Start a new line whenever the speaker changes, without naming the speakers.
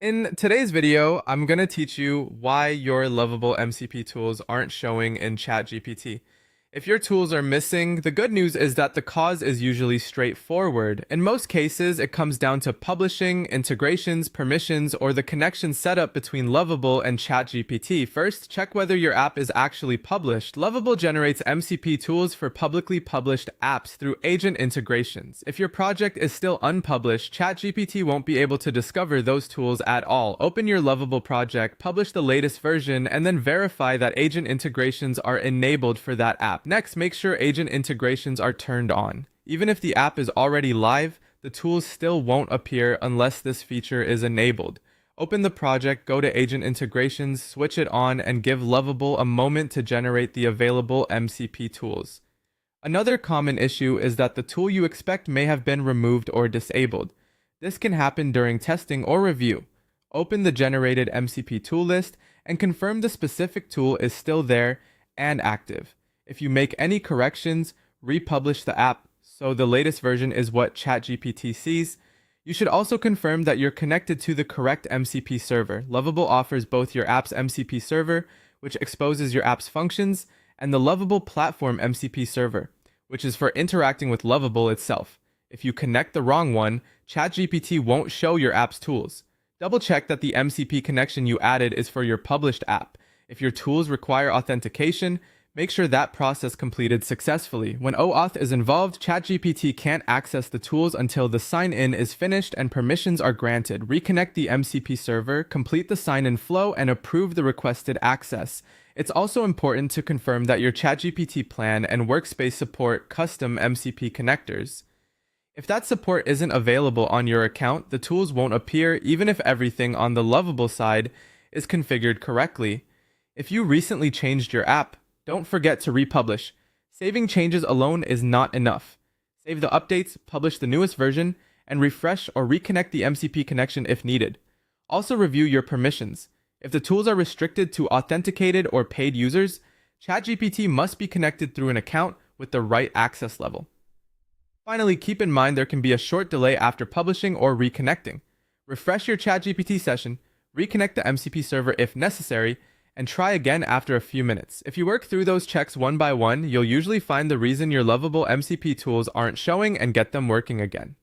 In today's video, I'm going to teach you why your Lovable MCP tools aren't showing in ChatGPT. If your tools are missing, the good news is that the cause is usually straightforward. In most cases, it comes down to publishing, integrations, permissions, or the connection setup between Lovable and ChatGPT. First, check whether your app is actually published. Lovable generates MCP tools for publicly published apps through agent integrations. If your project is still unpublished, ChatGPT won't be able to discover those tools at all. Open your Lovable project, publish the latest version, and then verify that agent integrations are enabled for that app. Next, make sure agent integrations are turned on. Even if the app is already live, the tools still won't appear unless this feature is enabled. Open the project, go to agent integrations, switch it on, and give Lovable a moment to generate the available MCP tools. Another common issue is that the tool you expect may have been removed or disabled. This can happen during testing or review. Open the generated MCP tool list and confirm the specific tool is still there and active. If you make any corrections, republish the app so the latest version is what ChatGPT sees. You should also confirm that you're connected to the correct MCP server. Lovable offers both your app's MCP server, which exposes your app's functions, and the Lovable Platform MCP server, which is for interacting with Lovable itself. If you connect the wrong one, ChatGPT won't show your app's tools. Double check that the MCP connection you added is for your published app. If your tools require authentication, make sure that process completed successfully. When OAuth is involved, ChatGPT can't access the tools until the sign-in is finished and permissions are granted. Reconnect the MCP server, complete the sign-in flow, and approve the requested access. It's also important to confirm that your ChatGPT plan and workspace support custom MCP connectors. If that support isn't available on your account, the tools won't appear even if everything on the Lovable side is configured correctly. If you recently changed your app, don't forget to republish. Saving changes alone is not enough. Save the updates, publish the newest version, and refresh or reconnect the MCP connection if needed. Also review your permissions. If the tools are restricted to authenticated or paid users, ChatGPT must be connected through an account with the right access level. Finally, keep in mind there can be a short delay after publishing or reconnecting. Refresh your ChatGPT session, reconnect the MCP server if necessary, and try again after a few minutes. If you work through those checks one by one, you'll usually find the reason your Lovable MCP tools aren't showing and get them working again.